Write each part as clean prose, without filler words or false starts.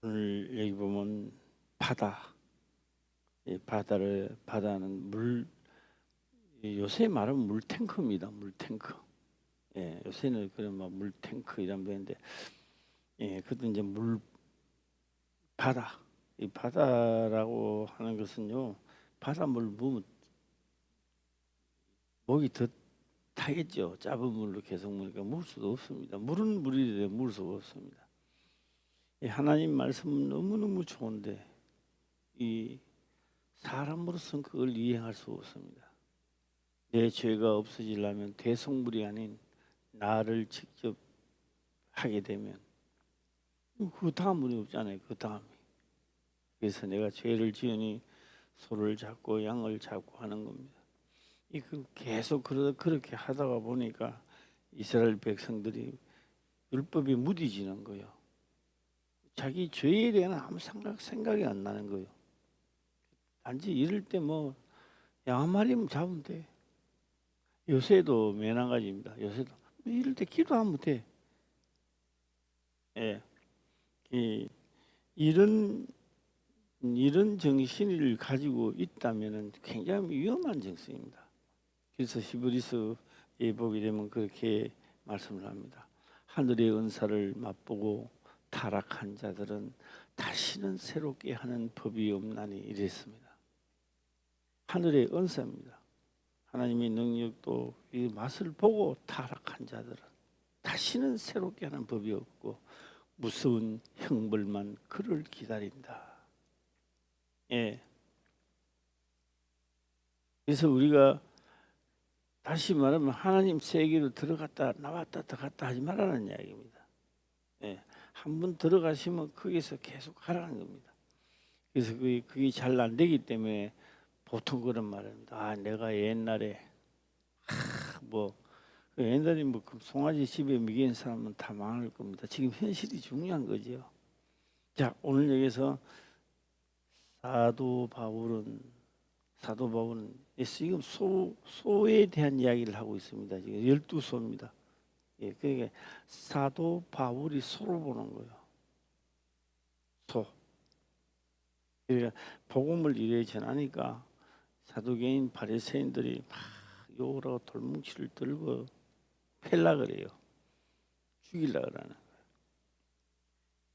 오늘 여기 보면 바다는 물, 요새 말하면 물탱크입니다. 물탱크. 요새는 그런 막 물탱크 이런 데인데, 그것도 이제 바다. 이 바다라고 하는 것은요, 바닷물 부으면 목이 더 타겠죠. 짧은 물로 계속 무니까 물 수도 없습니다. 물은 물이래 물 수가 없습니다. 하나님 말씀은 너무너무 좋은데 이 사람으로서는 그걸 이해할 수 없습니다. 내 죄가 없어지려면 대성물이 아닌 나를 직접 하게 되면 그 다음은 없잖아요. 그 다음이. 그래서 내가 죄를 지으니 소를 잡고 양을 잡고 하는 겁니다. 계속 그렇게 하다가 보니까 이스라엘 백성들이 율법이 무디지는 거예요. 자기 죄에 대한 아무 생각이 안 나는 거예요. 단지 이럴 때 뭐 양 한 마리면 잡으면 돼. 요새도 매난가지입니다. 요새도 이럴 때 기도하면 돼. 이런 정신을 가지고 있다면은 굉장히 위험한 정신입니다. 그래서 히브리서에 보게 되면 그렇게 말씀을 합니다. 하늘의 은사를 맛보고 타락한 자들은 다시는 새롭게 하는 법이 없나니 이랬습니다. 하늘의 은사입니다. 하나님의 능력도 이 맛을 보고 타락한 자들은 다시는 새롭게 하는 법이 없고 무서운 형벌만 그를 기다린다. 그래서 우리가 다시 말하면 하나님 세계로 들어갔다 나왔다 들어갔다 하지 말라는 이야기입니다. 한번 들어가시면 거기서 계속 하라는 겁니다. 그래서 그게 잘 안 되기 때문에 보통 그런 말입니다. 내가 옛날에 옛날에 송아지 집에 먹이는 사람은 다 망할 겁니다. 지금 현실이 중요한 거죠. 자, 오늘 여기서 사도 바울은 지금 소에 대한 이야기를 하고 있습니다. 지금 12소입니다. 그러니까 사도 바울이 소로 보는 거예요. 소. 그러니까 복음을 이래 전하니까 사두개인 바리새인들이 막 욕을 하고 돌뭉치를 들고 팰라 그래요. 죽이려 그러는 거예요.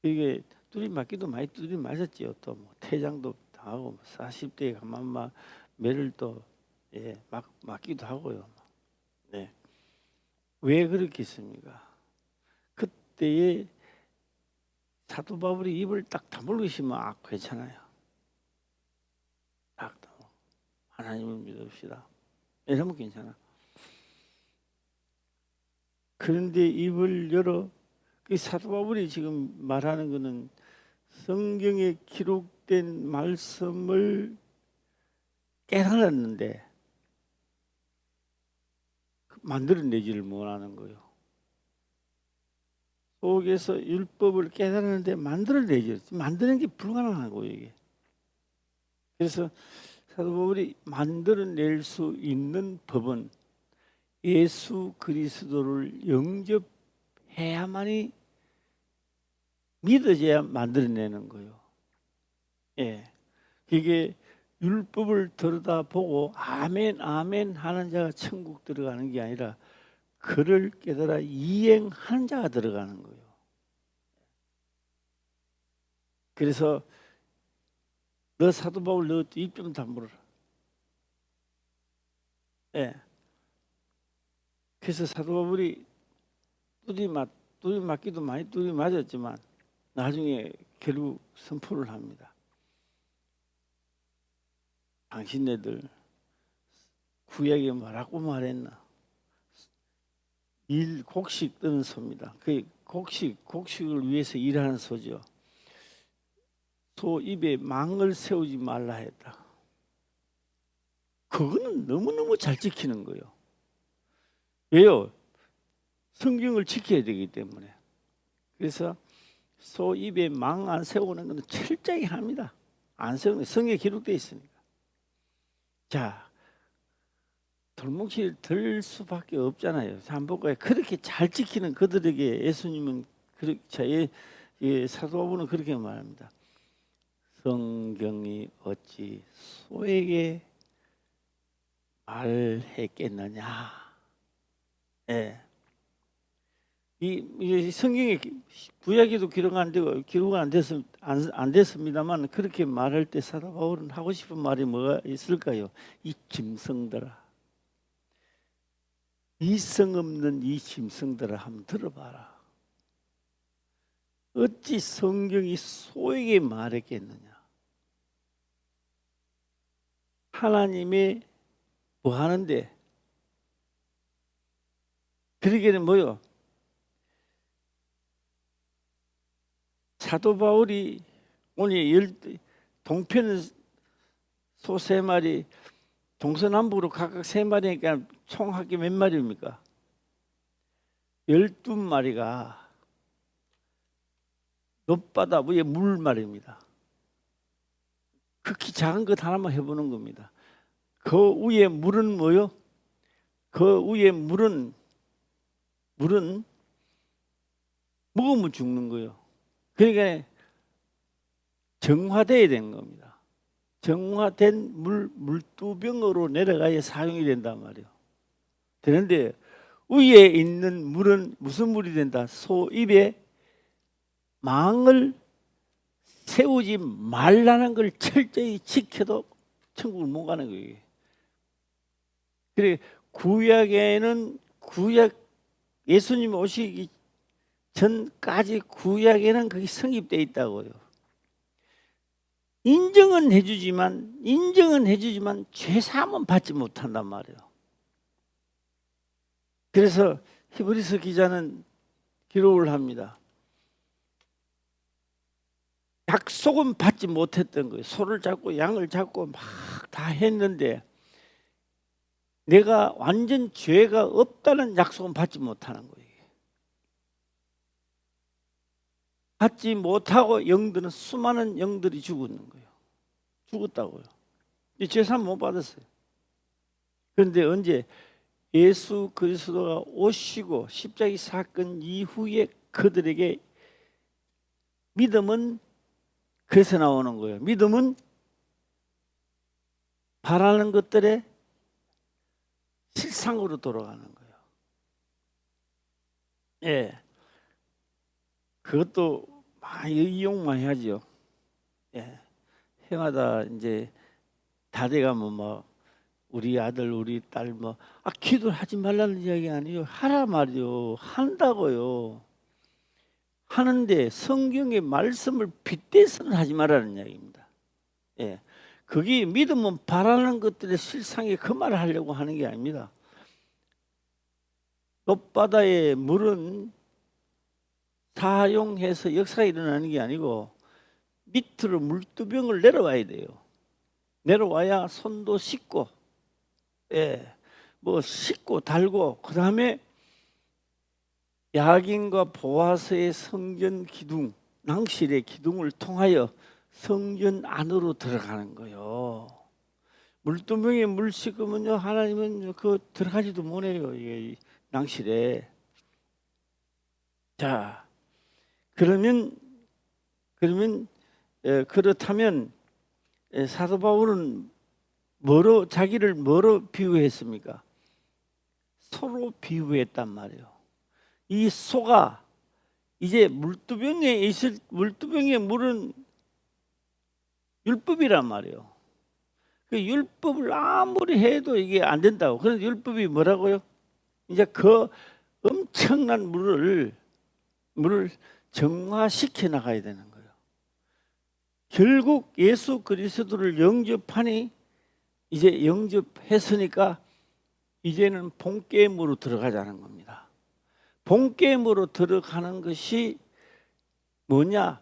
이게 두리맞기도 많이 두리맞았지요. 또 뭐 퇴장도 당하고 40대에 가만 막 매를 또 맞기도 하고요. 왜 그렇게 했습니까? 그때에 사도 바울이 입을 딱 다물고 있으면 괜찮아요. 딱 하나님을 믿읍시다. 이러면 괜찮아. 그런데 입을 열어 그 사도 바울이 지금 말하는 것은 성경에 기록된 말씀을 깨달았는데 만들어내지를 못하는 거예요. 속에서 율법을 깨달았는데 만드는 게 불가능하고 이게. 그래서 사도 바울이 만들어낼 수 있는 법은 예수 그리스도를 영접해야만이 믿어져야 만들어내는 거예요. 이게 율법을 들여다보고 아멘 아멘 하는 자가 천국 들어가는 게 아니라 그를 깨달아 이행하는 자가 들어가는 거예요. 그래서 너 사도 바울 너 입 좀 다물어라. 그래서 사도 바울이 두리맞기도 많이 두리맞았지만 나중에 결국 선포를 합니다. 당신네들 구약에 뭐라고 말했나? 곡식 뜨는 소입니다. 그 곡식을 위해서 일하는 소죠. 소 입에 망을 세우지 말라 했다. 그거는 너무너무 잘 지키는 거예요. 왜요? 성경을 지켜야 되기 때문에. 그래서 소 입에 망 안 세우는 것은 철저히 합니다. 안 세우는 성경에 기록되어 있으니까. 자, 돌뭉치를 들 수밖에 없잖아요. 한복과에 그렇게 잘 지키는 그들에게 예수님은 사도 바울은 그렇게 말합니다. 성경이 어찌 소에게 말했겠느냐. 예. 이 성경에 구약에도 기록 안 됐습니다만 그렇게 말할 때 사도 바울은 하고 싶은 말이 뭐가 있을까요? 이 짐승들아, 이성 없는 이 짐승들아, 한번 들어봐라. 어찌 성경이 소에게 말했겠느냐. 하나님의 뭐 하는데? 그러기에는 뭐요? 사도 바울이 오늘 동편 소 3마리, 동서남북으로 각각 3마리니까 총 합계 몇 마리입니까? 12마리가 높바다 위에 물 말입니다. 극히 작은 것 하나만 해보는 겁니다. 그 위에 물은 뭐요? 그 위에 물은 먹으면 죽는 거예요. 그러니까 정화되어야 되는 겁니다. 정화된 물두병으로 내려가야 사용이 된단 말이에요. 되는데 위에 있는 물은 무슨 물이 된다? 소 입에 망을 세우지 말라는 걸 철저히 지켜도 천국을 못 가는 거예요. 그래 구약에는 예수님 오시기 전까지 구약에는 그게 성립되어 있다고요. 인정은 해주지만 죄사함은 받지 못한단 말이에요. 그래서 히브리서 기자는 기록을 합니다. 약속은 받지 못했던 거예요. 소를 잡고 양을 잡고 막 다 했는데 내가 완전 죄가 없다는 약속은 받지 못하는 거예요. 받지 못하고 수많은 영들이 죽었는 거예요. 죽었다고요. 죄사함 못 받았어요. 그런데 언제 예수 그리스도가 오시고 십자가 사건 이후에 그들에게 믿음은 그래서 나오는 거예요. 믿음은 바라는 것들의 실상으로 돌아가는 거예요. 예. 그것도 많이 이용만 해야죠. 예. 행하다 이제 다 돼가면 뭐 우리 아들 우리 딸 뭐 기도를 하지 말라는 이야기 아니에요. 하라 말이요. 한다고요. 하는데 성경의 말씀을 빗대서는 하지 말라는 이야기입니다. 예. 그게 믿으면 바라는 것들의 실상에 그 말을 하려고 하는 게 아닙니다. 높바다의 물은 사용해서 역사가 일어나는 게 아니고 밑으로 물두병을 내려와야 돼요. 내려와야 손도 씻고, 뭐 씻고 달고, 그 다음에 야긴과 보아스의 성전 기둥, 낭실의 기둥을 통하여 성전 안으로 들어가는 거예요. 물두병에 물 씻으면요, 하나님은 그 들어가지도 못해요, 이게 낭실에. 자, 그렇다면 사도 바울은 자기를 뭐로 비유했습니까? 소로 비유했단 말이에요. 이 소가 이제 물두병의 물은 율법이란 말이에요. 그 율법을 아무리 해도 이게 안 된다고. 그런데 율법이 뭐라고요? 이제 그 엄청난 물을 정화시켜 나가야 되는 거예요. 결국 예수 그리스도를 영접하니 이제 영접했으니까 이제는 본게임으로 들어가자는 겁니다. 본게임으로 들어가는 것이 뭐냐?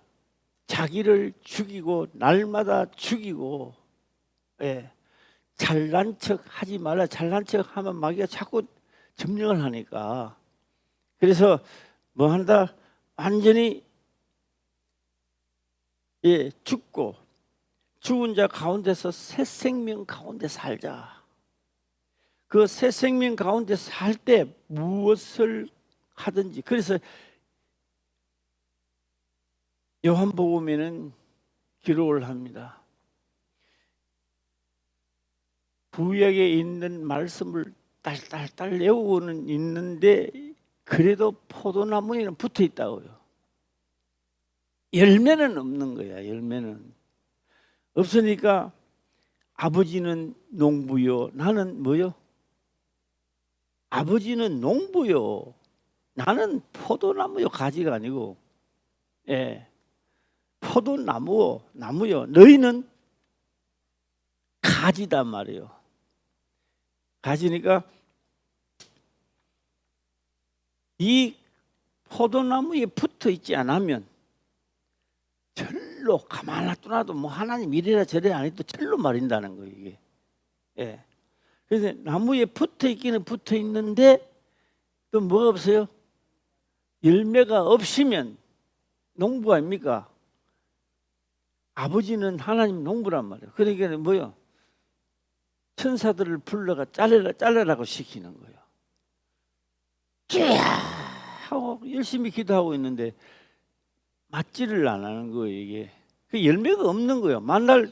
자기를 죽이고 날마다 죽이고, 잘난 척 하지 말라. 잘난 척 하면 마귀가 자꾸 점령을 하니까. 그래서 뭐 한다? 완전히 죽고 죽은 자 가운데서 새 생명 가운데 살자. 그 새 생명 가운데 살 때 무엇을 하든지. 그래서 요한복음에는 기록을 합니다. 구약에 있는 말씀을 딸딸딸 외우고는 있는데 그래도 포도나무에는 붙어 있다고요. 열매는 없는 거야. 열매는 없으니까 아버지는 농부요, 나는 뭐요? 아버지는 농부요, 나는 포도나무요. 가지가 아니고, 예, 포도나무요, 나무요. 너희는 가지단 말이에요. 가지니까 이 포도나무에 붙어 있지 않으면 절로 가만 놔둬도 뭐 하나님 이래라 저래라 안 해도 절로 말린다는 거예요, 이게. 예. 그래서 나무에 붙어 있기는 붙어 있는데 또 뭐가 없어요? 열매가 없으면 농부 아닙니까? 아버지는 하나님 농부란 말이에요. 그러니까 뭐요? 천사들을 불러가 잘라라고 시키는 거예요. 쫙 하고 열심히 기도하고 있는데 맞지를 안 하는 거예요, 이게. 그 열매가 없는 거예요. 만날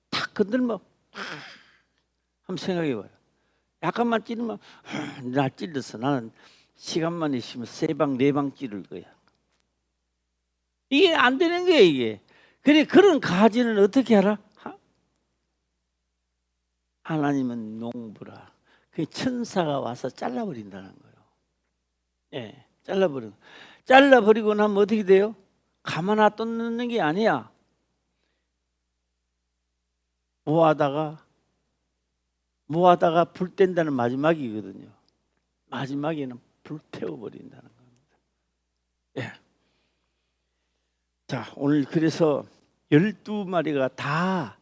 탁 건들면 한번 생각해 봐요. 약간만 찌르면 나 찔렀어. 나는 시간만 있으면 3방 4방 찌를 거야. 이게 안 되는 거예요, 이게. 그래, 그런 가지는 어떻게 알아? 하나님은 농부라. 그 천사가 와서 잘라버린다는 거예요. 예, 잘라버리고 나면 어떻게 돼요? 가만 놔두는 게 아니야. 모아다가 불 뗀다는 마지막이거든요. 마지막에는 불 태워버린다는 겁니다. 예. 자, 오늘 그래서 12마리가 다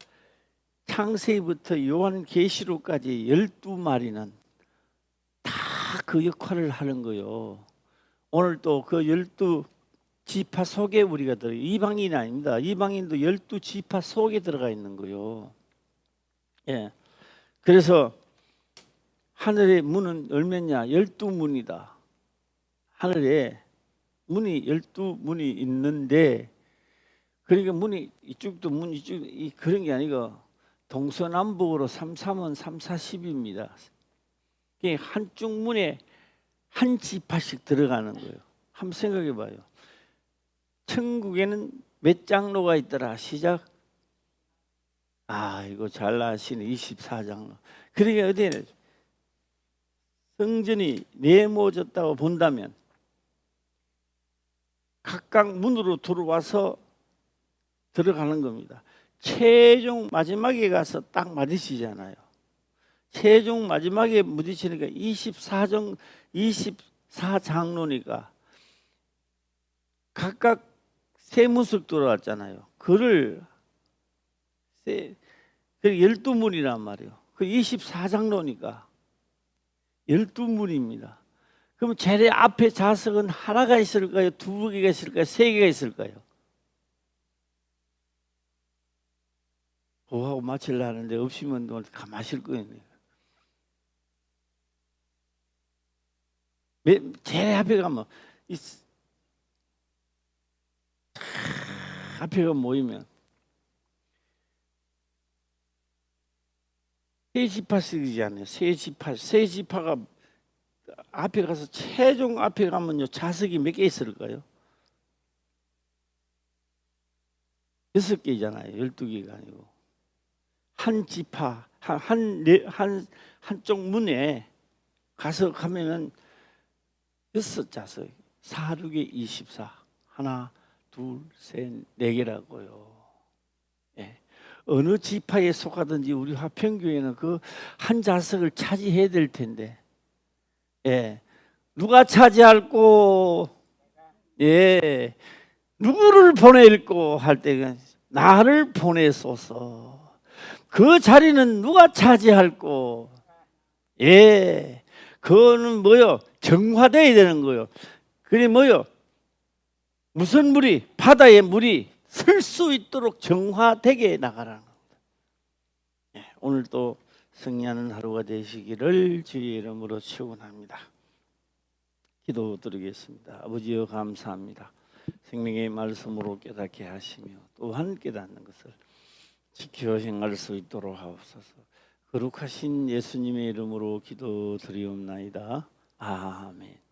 창세기부터 요한계시록까지 12마리는 다 그 역할을 하는 거예요. 오늘 또 그 12지파 속에 우리가 들어요. 이방인이 아닙니다. 이방인도 12지파 속에 들어가 있는 거예요. 예. 그래서 하늘의 문은 얼마냐? 12문이다. 하늘에 문이 12문이 있는데, 그러니까 문이 이쪽도 문 이쪽 그런 게 아니고 동서남북으로 3, 3은 3, 4, 10입니다. 한쪽 문에 한 지파씩 들어가는 거예요. 한번 생각해 봐요. 천국에는 몇 장로가 있더라? 시작. 이거 잘 아시네. 24장로. 그러니까 어디에 성전이 네모졌다고 본다면 각각 문으로 들어와서 들어가는 겁니다. 최종 마지막에 가서 딱 마주치잖아요. 최종 마지막에 부딪히니까 24장로니까 각각 세 문씩 들어왔잖아요. 그를 12문이란 말이에요. 그 24장로니까 12문입니다. 그럼 제일 앞에 좌석은 하나가 있을까요? 2개가 있을까요? 3개가 있을까요? 그거하고 맞추려 하는데 없으면 가마실 거예요. 제일 앞에 가면 앞에가 모이면 세 지파씩이잖아요. 세 지파가 앞에 가서 최종 앞에 가면요 좌석이 몇 개 있을까요? 6개잖아요. 12개가 아니고 한 지파 한쪽 문에 가서 가면은 6좌석 4, 6에 24 하나 둘 셋 4개라고요. 예. 어느 지파에 속하든지 우리 화평교회는 그 한 좌석을 차지해야 될 텐데, 예, 누가 차지할꼬? 예, 누구를 보낼꼬 할 때 나를 보내소서. 그 자리는 누가 차지할꼬? 예, 그거는 뭐요? 정화돼야 되는 거요. 그게 뭐요? 무슨 물이? 바다의 물이 쓸 수 있도록 정화되게 나가라는 겁니다. 예, 오늘 또 승리하는 하루가 되시기를 주의 이름으로 축원합니다. 기도드리겠습니다. 아버지여 감사합니다. 생명의 말씀으로 깨닫게 하시며 또한 깨닫는 것을 지켜 행할 수 있도록 하옵소서. 거룩하신 예수님의 이름으로 기도드리옵나이다. 아멘.